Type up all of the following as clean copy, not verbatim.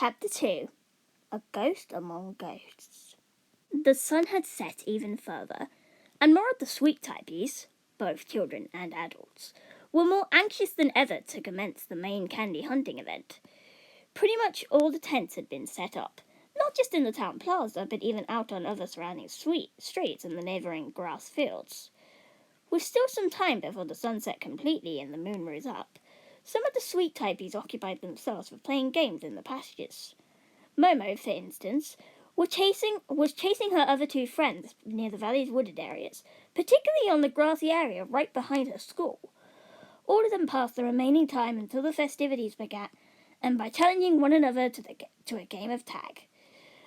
Chapter 2. A Ghost Among Ghosts. The sun had set even further, and more of the sweet typies, both children and adults, were more anxious than ever to commence the main candy hunting event. Pretty much all the tents had been set up, not just in the town plaza, but even out on other surrounding streets and the neighbouring grass fields. With still some time before the sun set completely and the moon rose up, some of the sweet typies occupied themselves with playing games in the pastures. Momo, for instance, was chasing her other two friends near the valley's wooded areas, particularly on the grassy area right behind her school. All of them passed the remaining time until the festivities began, and by challenging one another to a game of tag.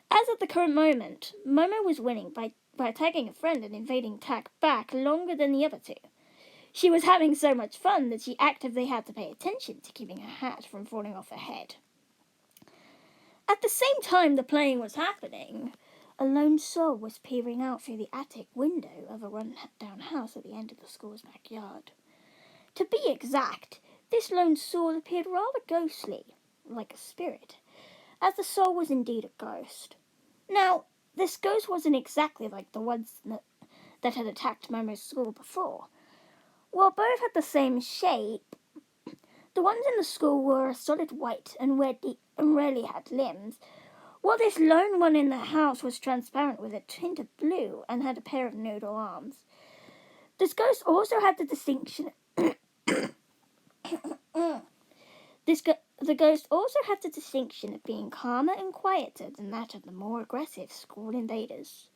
As at the current moment, Momo was winning by tagging a friend and evading tag back longer than the other two. She was having so much fun that she actively had to pay attention to keeping her hat from falling off her head. At the same time the playing was happening, a lone soul was peering out through the attic window of a run-down house at the end of the school's backyard. To be exact, this lone soul appeared rather ghostly, like a spirit, as the soul was indeed a ghost. Now, this ghost wasn't exactly like the ones that had attacked Momo's school before. While both had the same shape, the ones in the school were a solid white and rarely had limbs, while this lone one in the house was transparent with a tint of blue and had a pair of noodle arms. This ghost also had the distinction the ghost also had the distinction of being calmer and quieter than that of the more aggressive school invaders.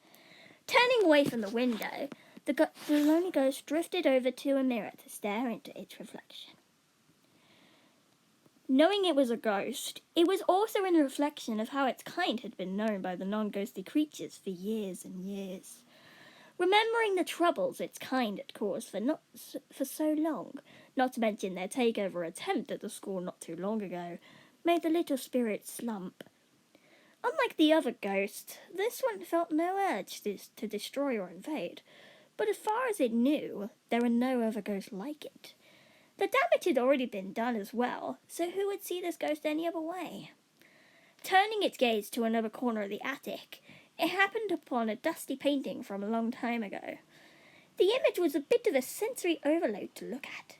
Turning away from the window, the lonely ghost drifted over to a mirror to stare into its reflection. Knowing it was a ghost, it was also in a reflection of how its kind had been known by the non-ghostly creatures for years and years. Remembering the troubles its kind had caused for so long, not to mention their takeover attempt at the school not too long ago, made the little spirit slump. Unlike the other ghosts, this one felt no urge to destroy or invade, but as far as it knew, there were no other ghosts like it. The damage had already been done as well, so who would see this ghost any other way? Turning its gaze to another corner of the attic, it happened upon a dusty painting from a long time ago. The image was a bit of a sensory overload to look at.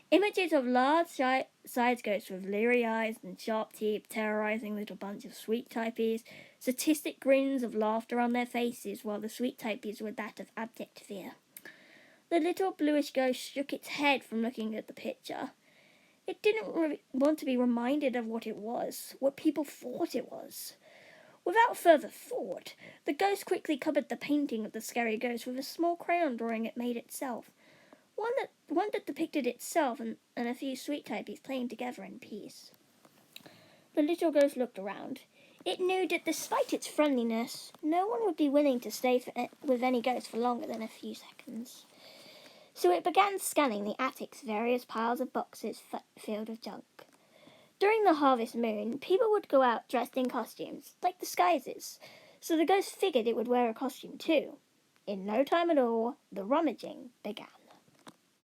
Images of large-sized ghosts with leery eyes and sharp teeth terrorizing little bunch of sweet typies, sadistic grins of laughter on their faces while the sweet typies were that of abject fear. The little bluish ghost shook its head from looking at the picture. It didn't want to be reminded of what it was, what people thought it was. Without further thought, the ghost quickly covered the painting of the scary ghost with a small crayon drawing it made itself. One that depicted itself and a few sweet typies playing together in peace. The little ghost looked around. It knew that despite its friendliness, no one would be willing to stay with any ghost for longer than a few seconds. So it began scanning the attic's various piles of boxes filled with junk. During the harvest moon, people would go out dressed in costumes, like disguises, so the ghost figured it would wear a costume too. In no time at all, the rummaging began.